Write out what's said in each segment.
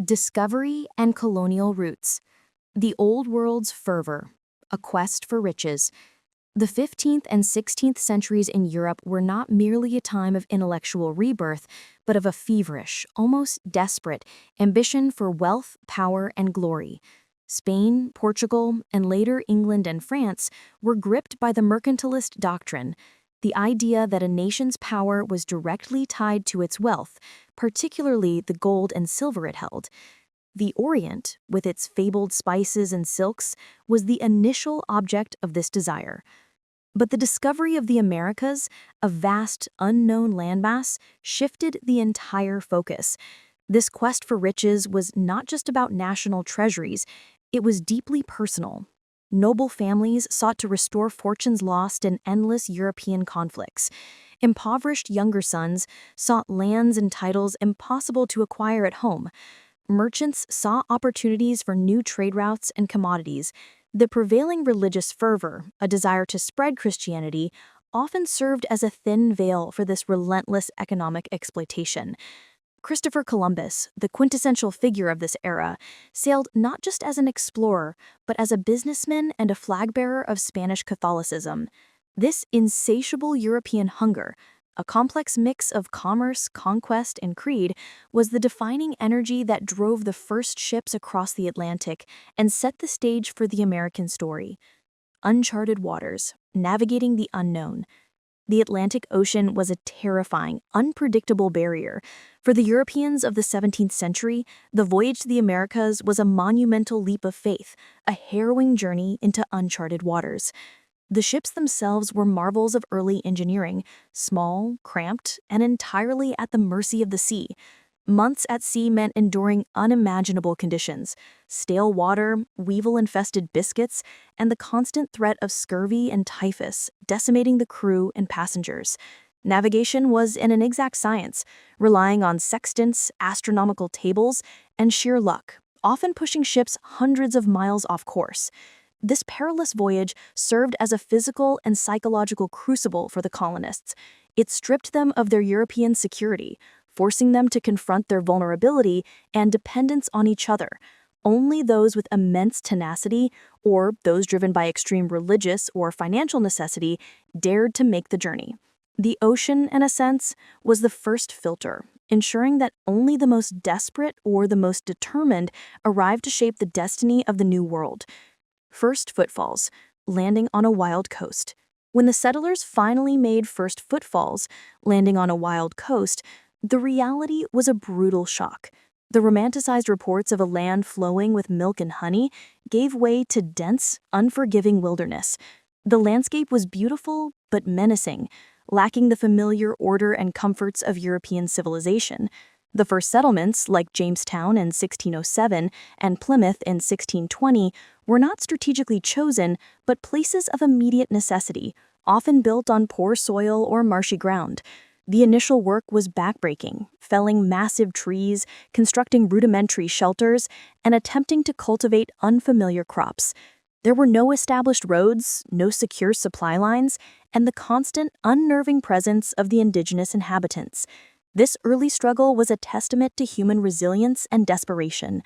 Discovery and colonial roots. The Old World's fervor, a quest for riches. The 15th and 16th centuries in Europe were not merely a time of intellectual rebirth, but of a feverish, almost desperate, ambition for wealth, power, and glory. Spain, Portugal, and later England and France were gripped by the mercantilist doctrine, the idea that a nation's power was directly tied to its wealth, particularly the gold and silver it held. The Orient, with its fabled spices and silks, was the initial object of this desire. But the discovery of the Americas, a vast, unknown landmass, shifted the entire focus. This quest for riches was not just about national treasuries, it was deeply personal. Noble families sought to restore fortunes lost in endless European conflicts. Impoverished younger sons sought lands and titles impossible to acquire at home. Merchants saw opportunities for new trade routes and commodities. The prevailing religious fervor, a desire to spread Christianity, often served as a thin veil for this relentless economic exploitation. Christopher Columbus, the quintessential figure of this era, sailed not just as an explorer, but as a businessman and a flag-bearer of Spanish Catholicism. This insatiable European hunger, a complex mix of commerce, conquest, and creed, was the defining energy that drove the first ships across the Atlantic and set the stage for the American story. Uncharted waters, navigating the unknown. The Atlantic Ocean was a terrifying, unpredictable barrier. For the Europeans of the 17th century, the voyage to the Americas was a monumental leap of faith, a harrowing journey into uncharted waters. The ships themselves were marvels of early engineering, small, cramped, and entirely at the mercy of the sea. Months at sea meant enduring unimaginable conditions: stale water, weevil-infested biscuits, and the constant threat of scurvy and typhus decimating the crew and passengers. Navigation was an inexact science, relying on sextants, astronomical tables, and sheer luck, often pushing ships hundreds of miles off course. This perilous voyage served as a physical and psychological crucible for the colonists. It stripped them of their European security, forcing them to confront their vulnerability and dependence on each other. Only those with immense tenacity, or those driven by extreme religious or financial necessity, dared to make the journey. The ocean, in a sense, was the first filter, ensuring that only the most desperate or the most determined arrived to shape the destiny of the New World. First footfalls, landing on a wild coast. When the settlers finally made first footfalls, landing on a wild coast, the reality was a brutal shock. The romanticized reports of a land flowing with milk and honey gave way to dense, unforgiving wilderness. The landscape was beautiful but menacing, lacking the familiar order and comforts of European civilization. The first settlements, like Jamestown in 1607 and Plymouth in 1620, were not strategically chosen, but places of immediate necessity, often built on poor soil or marshy ground. The initial work was backbreaking, felling massive trees, constructing rudimentary shelters, and attempting to cultivate unfamiliar crops. There were no established roads, no secure supply lines, and the constant, unnerving presence of the indigenous inhabitants. This early struggle was a testament to human resilience and desperation.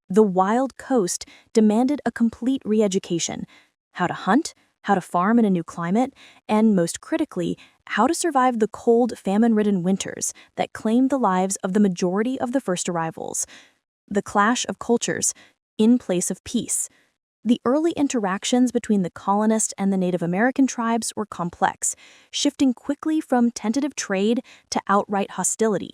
The wild coast demanded a complete re-education: how to hunt, how to farm in a new climate, and, most critically, how to survive the cold, famine-ridden winters that claimed the lives of the majority of the first arrivals. The clash of cultures, in place of peace. The early interactions between the colonists and the Native American tribes were complex, shifting quickly from tentative trade to outright hostility.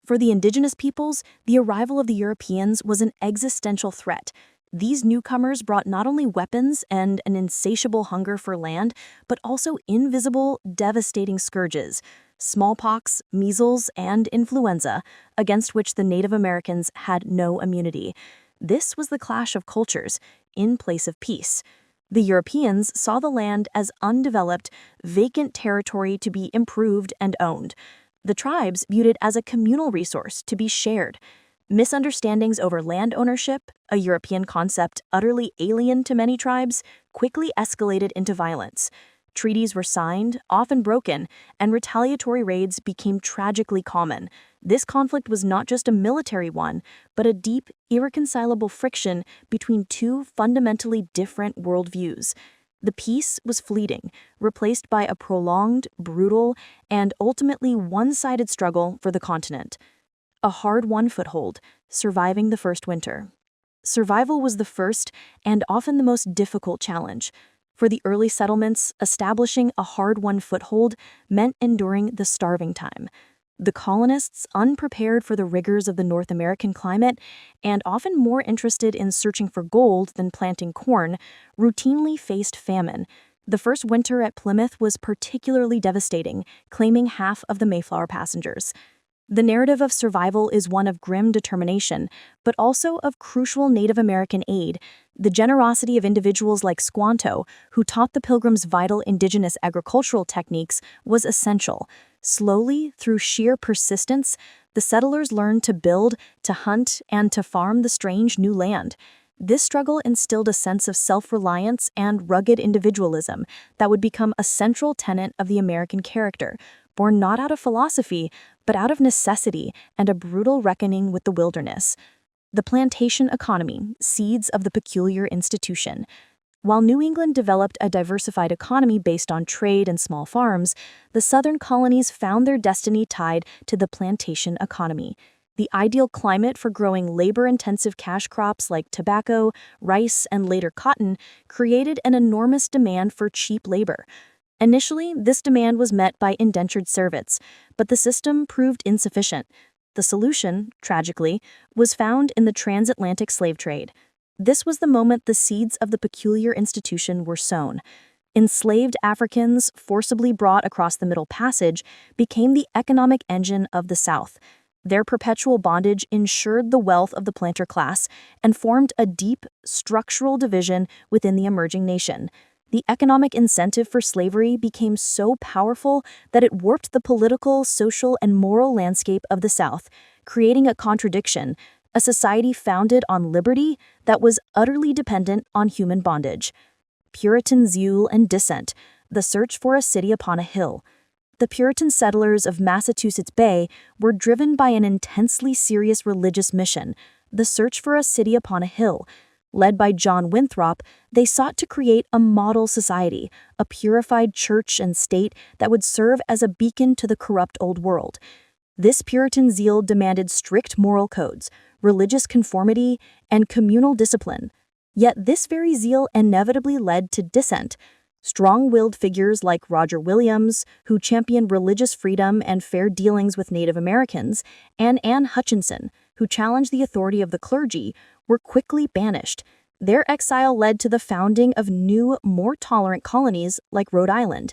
For the indigenous peoples, the arrival of the Europeans was an existential threat. These newcomers brought not only weapons and an insatiable hunger for land, but also invisible, devastating scourges: smallpox, measles, and influenza, against which the Native Americans had no immunity. This was the clash of cultures, in place of peace. The Europeans saw the land as undeveloped, vacant territory to be improved and owned. The tribes viewed it as a communal resource to be shared. Misunderstandings over land ownership, a European concept utterly alien to many tribes, quickly escalated into violence. Treaties were signed, often broken, and retaliatory raids became tragically common. This conflict was not just a military one, but a deep, irreconcilable friction between two fundamentally different worldviews. The peace was fleeting, replaced by a prolonged, brutal, and ultimately one-sided struggle for the continent. A hard-won foothold, surviving the first winter. Survival was the first and often the most difficult challenge. For the early settlements, establishing a hard-won foothold meant enduring the starving time. The colonists, unprepared for the rigors of the North American climate and often more interested in searching for gold than planting corn, routinely faced famine. The first winter at Plymouth was particularly devastating, claiming half of the Mayflower passengers. The narrative of survival is one of grim determination, but also of crucial Native American aid. The generosity of individuals like Squanto, who taught the Pilgrims vital indigenous agricultural techniques, was essential. Slowly, through sheer persistence, the settlers learned to build, to hunt, and to farm the strange new land. This struggle instilled a sense of self-reliance and rugged individualism that would become a central tenet of the American character, born not out of philosophy, but out of necessity and a brutal reckoning with the wilderness. The plantation economy, seeds of the peculiar institution. While New England developed a diversified economy based on trade and small farms, the southern colonies found their destiny tied to the plantation economy. The ideal climate for growing labor-intensive cash crops like tobacco, rice, and later cotton created an enormous demand for cheap labor. Initially, this demand was met by indentured servants, but the system proved insufficient. The solution, tragically, was found in the transatlantic slave trade. This was the moment the seeds of the peculiar institution were sown. Enslaved Africans, forcibly brought across the Middle Passage, became the economic engine of the South. Their perpetual bondage ensured the wealth of the planter class and formed a deep, structural division within the emerging nation. The economic incentive for slavery became so powerful that it warped the political, social, and moral landscape of the South, creating a contradiction, a society founded on liberty that was utterly dependent on human bondage. Puritan zeal and dissent, the search for a city upon a hill. The Puritan settlers of Massachusetts Bay were driven by an intensely serious religious mission, the search for a city upon a hill. Led by John Winthrop, they sought to create a model society, a purified church and state that would serve as a beacon to the corrupt old world. This Puritan zeal demanded strict moral codes, religious conformity, and communal discipline. Yet this very zeal inevitably led to dissent. Strong-willed figures like Roger Williams, who championed religious freedom and fair dealings with Native Americans, and Anne Hutchinson, who challenged the authority of the clergy, were quickly banished. Their exile led to the founding of new, more tolerant colonies like Rhode Island.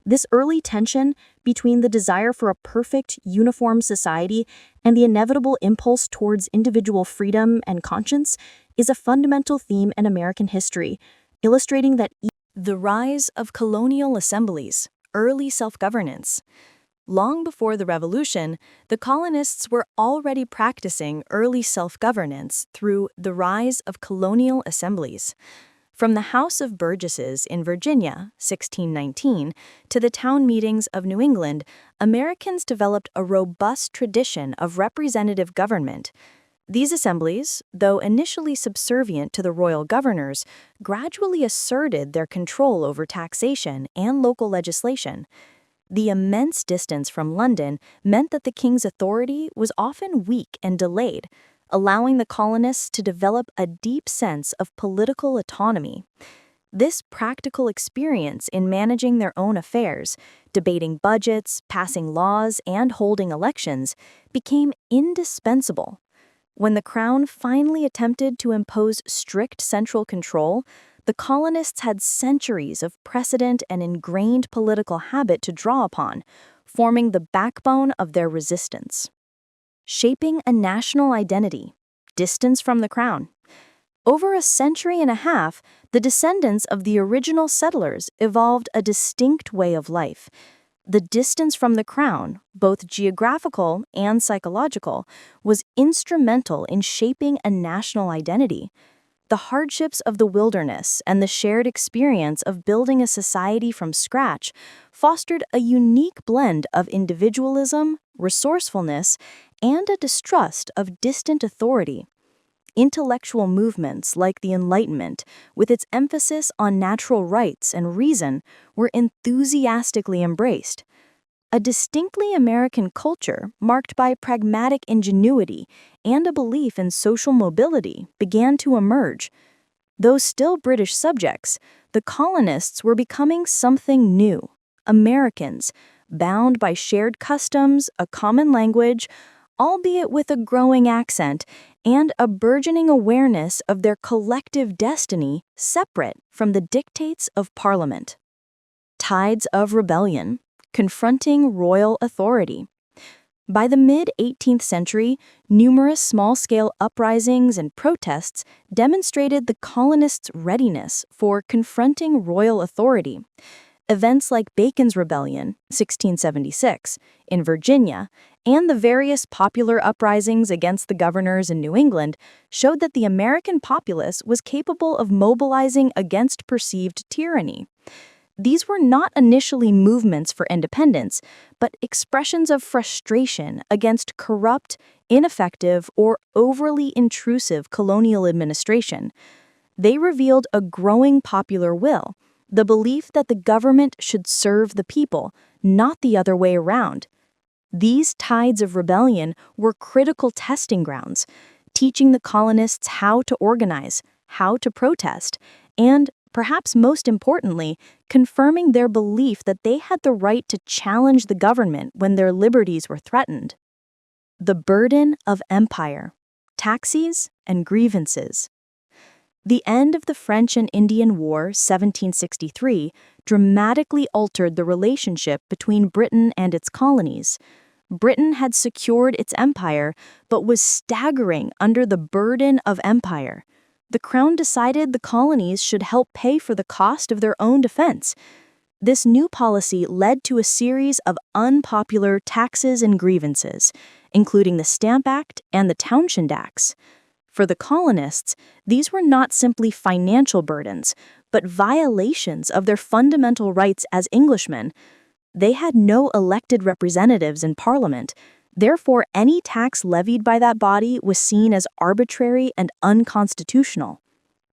This early tension between the desire for a perfect, uniform society and the inevitable impulse towards individual freedom and conscience is a fundamental theme in American history, illustrating that the rise of colonial assemblies, early self-governance. Long before the Revolution, the colonists were already practicing early self-governance through the rise of colonial assemblies. From the House of Burgesses in Virginia, 1619, to the town meetings of New England, Americans developed a robust tradition of representative government. These assemblies, though initially subservient to the royal governors, gradually asserted their control over taxation and local legislation. The immense distance from London meant that the king's authority was often weak and delayed, allowing the colonists to develop a deep sense of political autonomy. This practical experience in managing their own affairs, debating budgets, passing laws, and holding elections, became indispensable. When the Crown finally attempted to impose strict central control, the colonists had centuries of precedent and ingrained political habit to draw upon, forming the backbone of their resistance. Shaping a national identity, distance from the Crown. Over a century and a half, the descendants of the original settlers evolved a distinct way of life. The distance from the Crown, both geographical and psychological, was instrumental in shaping a national identity. The hardships of the wilderness and the shared experience of building a society from scratch fostered a unique blend of individualism, resourcefulness, and a distrust of distant authority. Intellectual movements like the Enlightenment, with its emphasis on natural rights and reason, were enthusiastically embraced. A distinctly American culture, marked by pragmatic ingenuity and a belief in social mobility, began to emerge. Though still British subjects, the colonists were becoming something new. Americans, bound by shared customs, a common language, albeit with a growing accent, and a burgeoning awareness of their collective destiny separate from the dictates of Parliament. Tides of rebellion, confronting royal authority. By the mid-18th century, numerous small-scale uprisings and protests demonstrated the colonists' readiness for confronting royal authority. Events like Bacon's Rebellion, 1676, in Virginia, and the various popular uprisings against the governors in New England showed that the American populace was capable of mobilizing against perceived tyranny. These were not initially movements for independence, but expressions of frustration against corrupt, ineffective, or overly intrusive colonial administration. They revealed a growing popular will, the belief that the government should serve the people, not the other way around. These tides of rebellion were critical testing grounds, teaching the colonists how to organize, how to protest, and, perhaps most importantly, confirming their belief that they had the right to challenge the government when their liberties were threatened. The burden of empire, taxes, and grievances. The end of the French and Indian War, 1763, dramatically altered the relationship between Britain and its colonies. Britain had secured its empire, but was staggering under the burden of empire. The Crown decided the colonies should help pay for the cost of their own defense. This new policy led to a series of unpopular taxes and grievances, including the Stamp Act and the Townshend Acts. For the colonists, these were not simply financial burdens, but violations of their fundamental rights as Englishmen. They had no elected representatives in Parliament. Therefore, any tax levied by that body was seen as arbitrary and unconstitutional.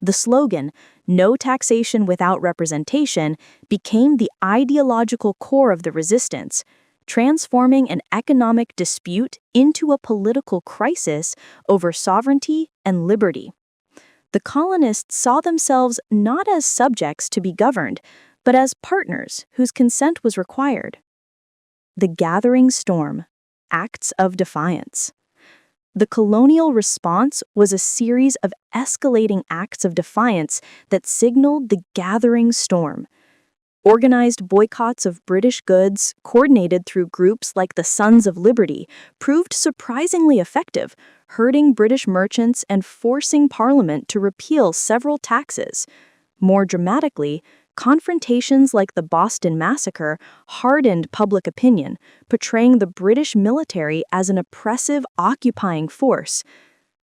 The slogan, "No taxation without representation," became the ideological core of the resistance, transforming an economic dispute into a political crisis over sovereignty and liberty. The colonists saw themselves not as subjects to be governed, but as partners whose consent was required. The gathering storm. Acts of defiance. The colonial response was a series of escalating acts of defiance that signaled the gathering storm. Organized boycotts of British goods, coordinated through groups like the Sons of Liberty, proved surprisingly effective, hurting British merchants and forcing Parliament to repeal several taxes. More dramatically, confrontations like the Boston Massacre hardened public opinion, portraying the British military as an oppressive, occupying force.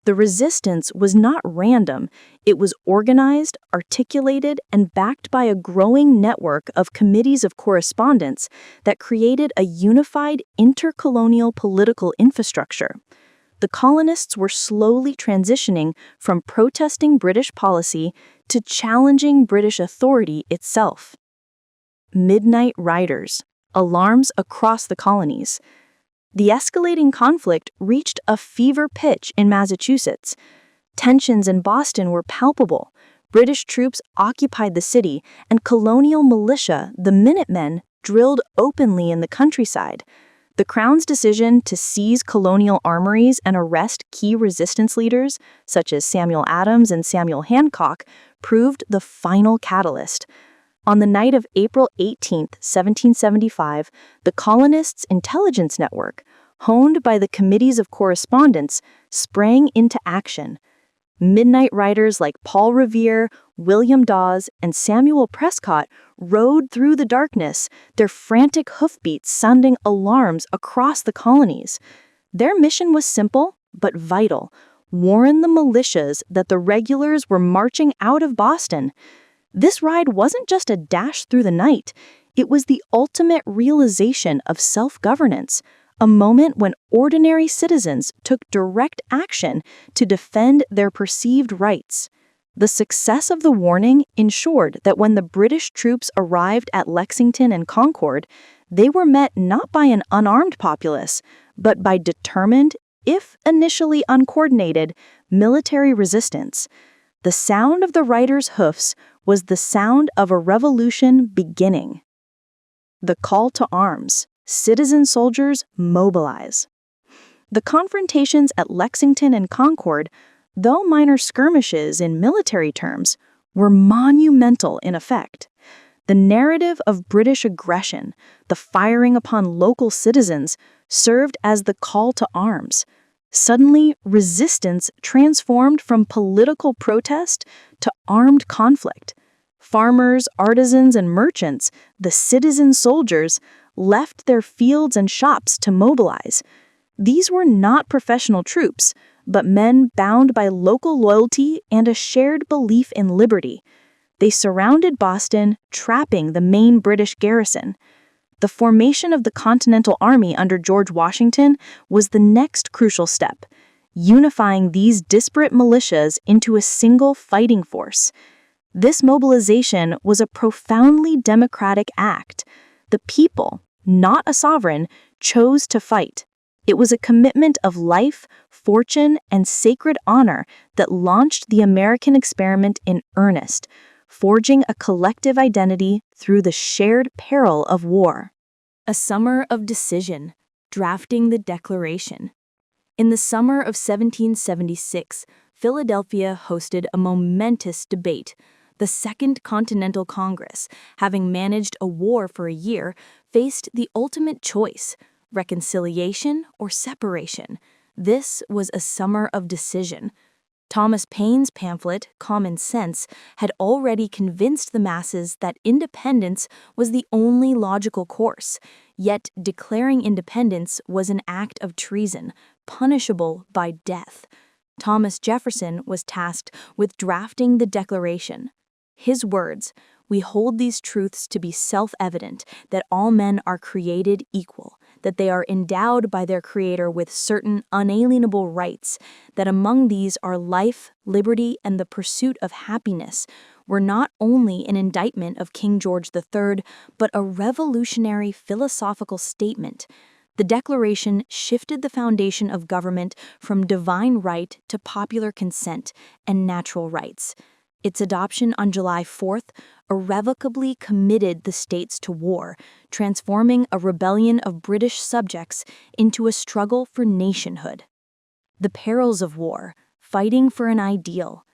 The resistance was not random. It was organized, articulated, and backed by a growing network of committees of correspondence that created a unified intercolonial political infrastructure. The colonists were slowly transitioning from protesting British policy to challenging British authority itself. Midnight riders, alarms across the colonies. The escalating conflict reached a fever pitch in Massachusetts. Tensions in Boston were palpable. British troops occupied the city, and colonial militia, the Minutemen, drilled openly in the countryside. The Crown's decision to seize colonial armories and arrest key resistance leaders, such as Samuel Adams and Samuel Hancock, proved the final catalyst. On the night of April 18, 1775, the colonists' intelligence network, honed by the committees of correspondence, sprang into action. Midnight riders like Paul Revere, William Dawes, and Samuel Prescott rode through the darkness, their frantic hoofbeats sounding alarms across the colonies. Their mission was simple but vital: warn the militias that the regulars were marching out of Boston. This ride wasn't just a dash through the night. It was the ultimate realization of self-governance, a moment when ordinary citizens took direct action to defend their perceived rights. The success of the warning ensured that when the British troops arrived at Lexington and Concord, they were met not by an unarmed populace, but by determined, if initially uncoordinated, military resistance. The sound of the riders' hoofs was the sound of a revolution beginning. The call to arms. Citizen soldiers mobilize. The confrontations at Lexington and Concord, though minor skirmishes in military terms, were monumental in effect. The narrative of British aggression, the firing upon local citizens, served as the call to arms. Suddenly, resistance transformed from political protest to armed conflict. Farmers, artisans, and merchants, the citizen soldiers, left their fields and shops to mobilize. These were not professional troops, but men bound by local loyalty and a shared belief in liberty. They surrounded Boston, trapping the main British garrison. The formation of the Continental Army under George Washington was the next crucial step, unifying these disparate militias into a single fighting force. This mobilization was a profoundly democratic act. The people, not a sovereign, chose to fight. It was a commitment of life, fortune, and sacred honor that launched the American experiment in earnest, forging a collective identity through the shared peril of war. A summer of decision, drafting the Declaration. In the summer of 1776, Philadelphia hosted a momentous debate. The Second Continental Congress, having managed a war for a year, faced the ultimate choice: reconciliation or separation. This was a summer of decision. Thomas Paine's pamphlet, Common Sense, had already convinced the masses that independence was the only logical course, yet declaring independence was an act of treason, punishable by death. Thomas Jefferson was tasked with drafting the Declaration. His words, "We hold these truths to be self-evident, that all men are created equal, that they are endowed by their Creator with certain unalienable rights, that among these are life, liberty, and the pursuit of happiness," were not only an indictment of King George III, but a revolutionary philosophical statement. The Declaration shifted the foundation of government from divine right to popular consent and natural rights. Its adoption on July 4th irrevocably committed the states to war, transforming a rebellion of British subjects into a struggle for nationhood. The perils of war, fighting for an ideal.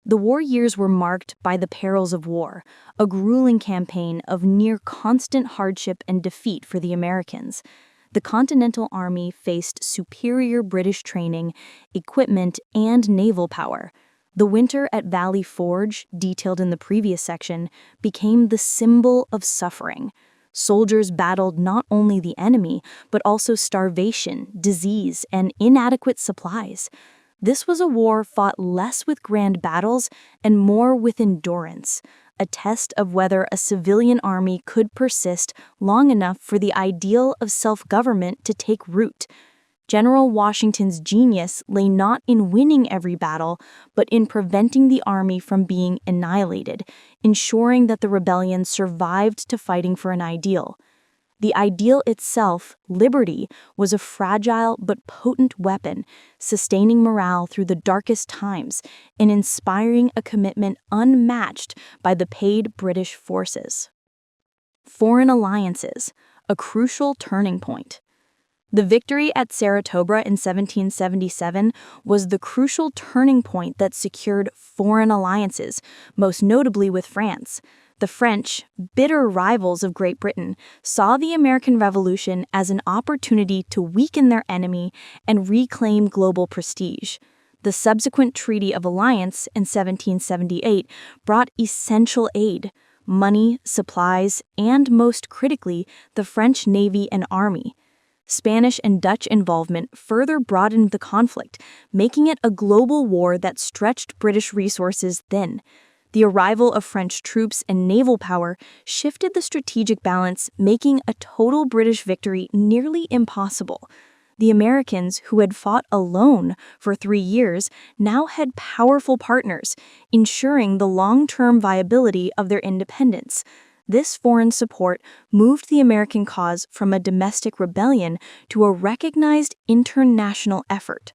The war years were marked by the perils of war, a grueling campaign of near constant hardship and defeat for the Americans. The Continental Army faced superior British training, equipment, and naval power. The winter at Valley Forge, detailed in the previous section, became the symbol of suffering. Soldiers battled not only the enemy, but also starvation, disease, and inadequate supplies. This was a war fought less with grand battles and more with endurance, a test of whether a civilian army could persist long enough for the ideal of self-government to take root. General Washington's genius lay not in winning every battle, but in preventing the army from being annihilated, ensuring that the rebellion survived to fighting for an ideal. The ideal itself, liberty, was a fragile but potent weapon, sustaining morale through the darkest times and inspiring a commitment unmatched by the paid British forces. Foreign alliances, a crucial turning point. The victory at Saratoga in 1777 was the crucial turning point that secured foreign alliances, most notably with France. The French, bitter rivals of Great Britain, saw the American Revolution as an opportunity to weaken their enemy and reclaim global prestige. The subsequent Treaty of Alliance in 1778 brought essential aid: money, supplies, and, most critically, the French Navy and Army. Spanish and Dutch involvement further broadened the conflict, making it a global war that stretched British resources thin. The arrival of French troops and naval power shifted the strategic balance, making a total British victory nearly impossible. The Americans, who had fought alone for 3 years, now had powerful partners, ensuring the long-term viability of their independence. This foreign support moved the American cause from a domestic rebellion to a recognized international effort.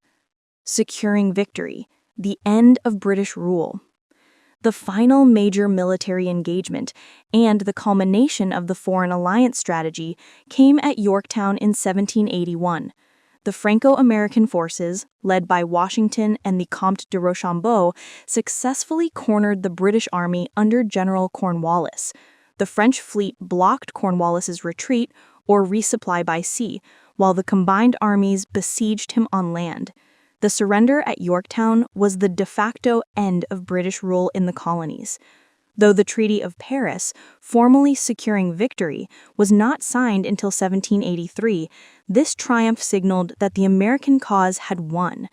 Securing victory, the end of British rule. The final major military engagement and the culmination of the Foreign Alliance strategy came at Yorktown in 1781. The Franco-American forces, led by Washington and the Comte de Rochambeau, successfully cornered the British Army under General Cornwallis. The French fleet blocked Cornwallis's retreat or resupply by sea, while the combined armies besieged him on land. The surrender at Yorktown was the de facto end of British rule in the colonies. Though the Treaty of Paris, formally securing victory, was not signed until 1783, this triumph signaled that the American cause had won.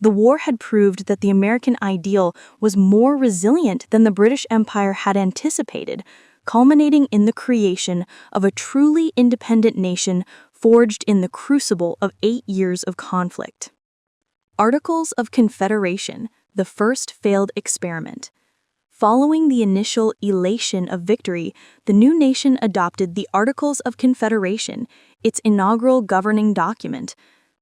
The war had proved that the American ideal was more resilient than the British Empire had anticipated, culminating in the creation of a truly independent nation forged in the crucible of 8 years of conflict. Articles of Confederation, the first failed experiment. Following the initial elation of victory, the new nation adopted the Articles of Confederation, its inaugural governing document.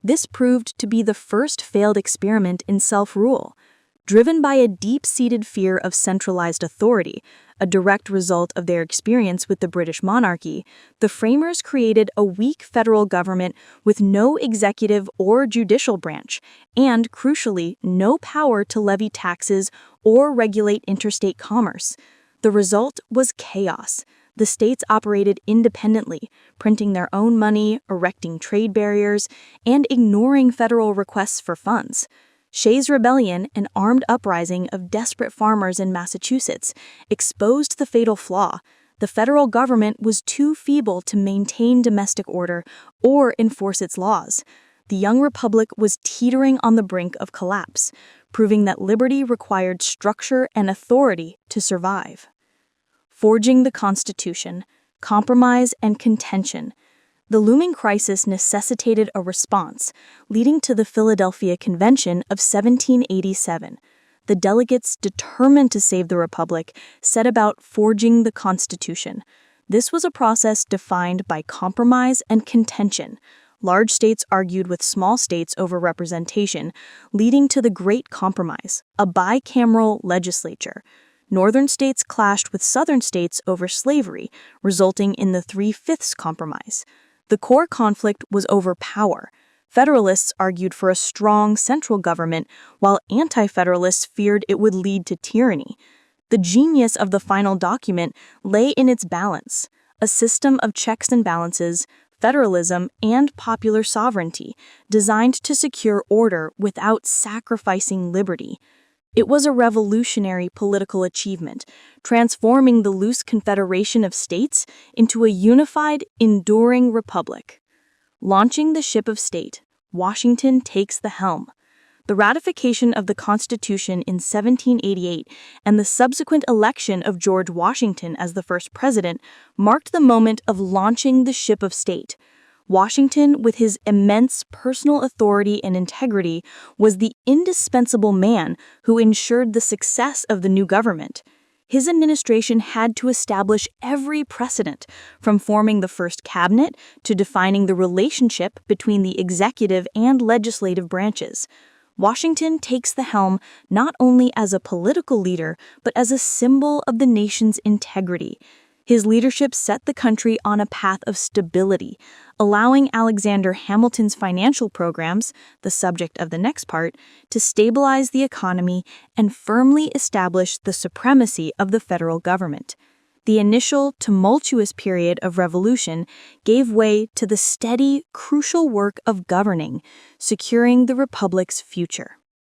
This proved to be the first failed experiment in self-rule. Driven by a deep-seated fear of centralized authority, a direct result of their experience with the British monarchy, the framers created a weak federal government with no executive or judicial branch, and, crucially, no power to levy taxes or regulate interstate commerce. The result was chaos. The states operated independently, printing their own money, erecting trade barriers, and ignoring federal requests for funds. Shays' Rebellion, an armed uprising of desperate farmers in Massachusetts, exposed the fatal flaw. The federal government was too feeble to maintain domestic order or enforce its laws. The young republic was teetering on the brink of collapse, proving that liberty required structure and authority to survive. Forging the Constitution, compromise and contention. The looming crisis necessitated a response, leading to the Philadelphia Convention of 1787. The delegates, determined to save the Republic, set about forging the Constitution. This was a process defined by compromise and contention. Large states argued with small states over representation, leading to the Great Compromise, a bicameral legislature. Northern states clashed with southern states over slavery, resulting in the 3/5 Compromise. The core conflict was over power. Federalists argued for a strong central government, while anti-federalists feared it would lead to tyranny. The genius of the final document lay in its balance, a system of checks and balances, federalism, and popular sovereignty, designed to secure order without sacrificing liberty. It was a revolutionary political achievement, transforming the loose confederation of states into a unified, enduring republic. Launching the ship of state, Washington takes the helm. The ratification of the Constitution in 1788 and the subsequent election of George Washington as the first president marked the moment of launching the ship of state. Washington, with his immense personal authority and integrity, was the indispensable man who ensured the success of the new government. His administration had to establish every precedent, from forming the first cabinet to defining the relationship between the executive and legislative branches. Washington takes the helm not only as a political leader, but as a symbol of the nation's integrity. His leadership set the country on a path of stability, allowing Alexander Hamilton's financial programs, the subject of the next part, to stabilize the economy and firmly establish the supremacy of the federal government. The initial tumultuous period of revolution gave way to the steady, crucial work of governing, securing the republic's future.